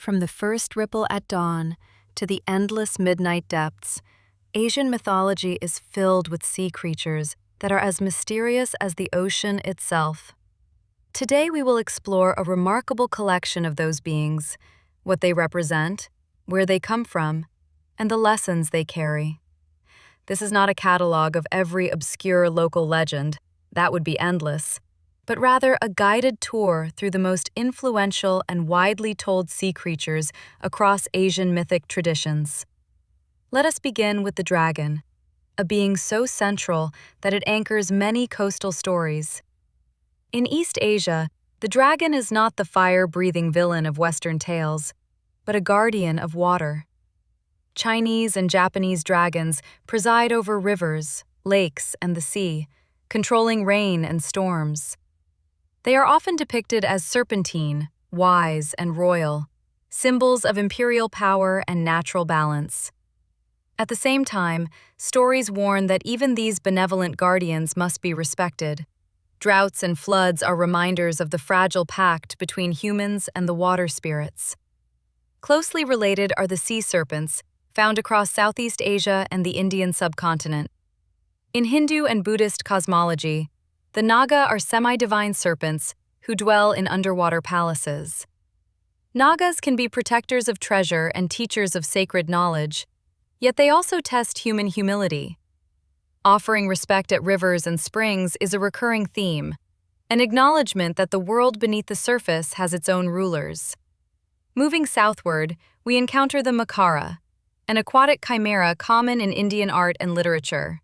From the first ripple at dawn to the endless midnight depths, Asian mythology is filled with sea creatures that are as mysterious as the ocean itself. Today we will explore a remarkable collection of those beings, what they represent, where they come from, and the lessons they carry. This is not a catalog of every obscure local legend, that would be endless, but rather a guided tour through the most influential and widely told sea creatures across Asian mythic traditions. Let us begin with the dragon, a being so central that it anchors many coastal stories. In East Asia, the dragon is not the fire-breathing villain of Western tales, but a guardian of water. Chinese and Japanese dragons preside over rivers, lakes, and the sea, controlling rain and storms. They are often depicted as serpentine, wise, and royal, symbols of imperial power and natural balance. At the same time, stories warn that even these benevolent guardians must be respected. Droughts and floods are reminders of the fragile pact between humans and the water spirits. Closely related are the sea serpents, found across Southeast Asia and the Indian subcontinent. In Hindu and Buddhist cosmology, the naga are semi-divine serpents who dwell in underwater palaces. Nagas can be protectors of treasure and teachers of sacred knowledge, yet they also test human humility. Offering respect at rivers and springs is a recurring theme, an acknowledgement that the world beneath the surface has its own rulers. Moving southward, we encounter the makara, an aquatic chimera common in Indian art and literature.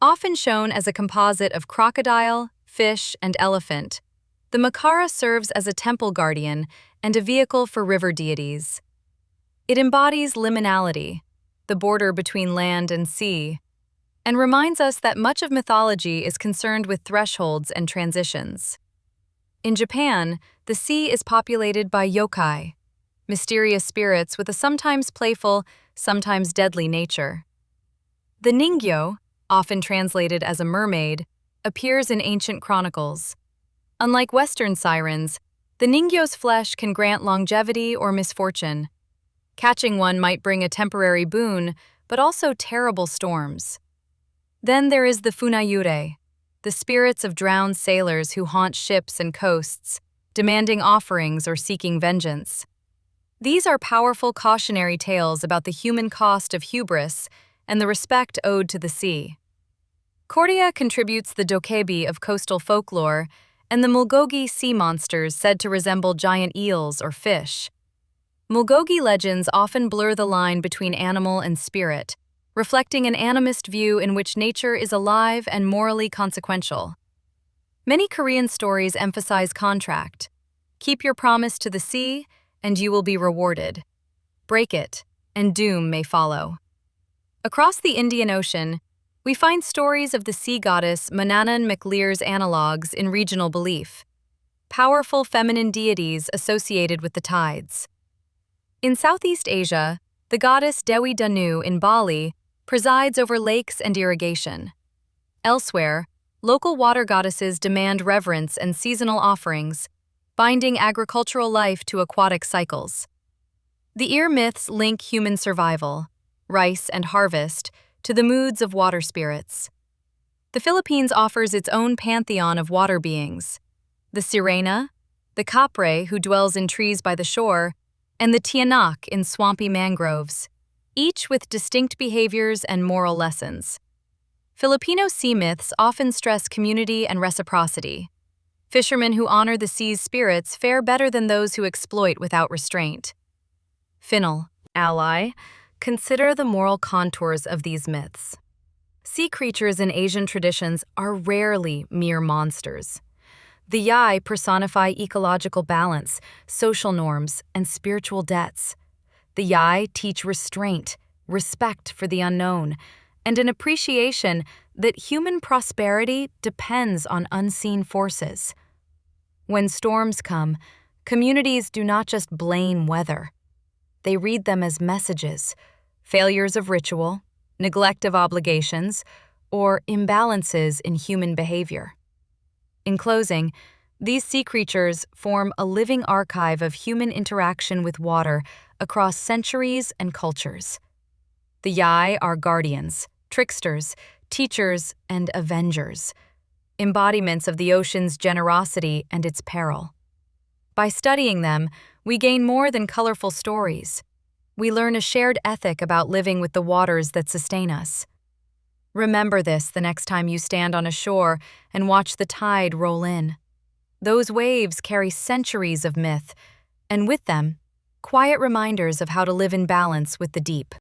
Often shown as a composite of crocodile, fish, and elephant, the makara serves as a temple guardian and a vehicle for river deities. It embodies liminality, the border between land and sea, and reminds us that much of mythology is concerned with thresholds and transitions. In Japan, the sea is populated by yōkai, mysterious spirits with a sometimes playful, sometimes deadly nature. The ningyo, often translated as a mermaid, appears in ancient chronicles. Unlike Western sirens, the ningyo's flesh can grant longevity or misfortune. Catching one might bring a temporary boon, but also terrible storms. Then there is the funayūrei, the spirits of drowned sailors who haunt ships and coasts, demanding offerings or seeking vengeance. These are powerful cautionary tales about the human cost of hubris and the respect owed to the sea. Korea contributes the dokkaebi of coastal folklore and the mulgogi sea monsters said to resemble giant eels or fish. Mulgogi legends often blur the line between animal and spirit, reflecting an animist view in which nature is alive and morally consequential. Many Korean stories emphasize contract. Keep your promise to the sea, and you will be rewarded. Break it, and doom may follow. Across the Indian Ocean, we find stories of the sea goddess Manannan MacLear's analogues in regional belief, powerful feminine deities associated with the tides. In Southeast Asia, the goddess Dewi Danu in Bali presides over lakes and irrigation. Elsewhere, local water goddesses demand reverence and seasonal offerings, binding agricultural life to aquatic cycles. The ear myths link human survival, rice and harvest, to the moods of water spirits. The Philippines offers its own pantheon of water beings: the sirena, the kapre who dwells in trees by the shore, and the tiyanak in swampy mangroves, each with distinct behaviors and moral lessons. Filipino sea myths often stress community and reciprocity. Fishermen who honor the sea's spirits fare better than those who exploit without restraint. Final, ally, consider the moral contours of these myths. Sea creatures in Asian traditions are rarely mere monsters. The yai personify ecological balance, social norms, and spiritual debts. The yai teach restraint, respect for the unknown, and an appreciation that human prosperity depends on unseen forces. When storms come, communities do not just blame weather. They read them as messages, failures of ritual, neglect of obligations, or imbalances in human behavior. In closing, These sea creatures form a living archive of human interaction with water across centuries and cultures. The yōkai are guardians, tricksters, teachers, and avengers, embodiments of the ocean's generosity and its peril. By studying them, we gain more than colorful stories. We learn a shared ethic about living with the waters that sustain us. Remember this the next time you stand on a shore and watch the tide roll in. Those waves carry centuries of myth, and with them, quiet reminders of how to live in balance with the deep.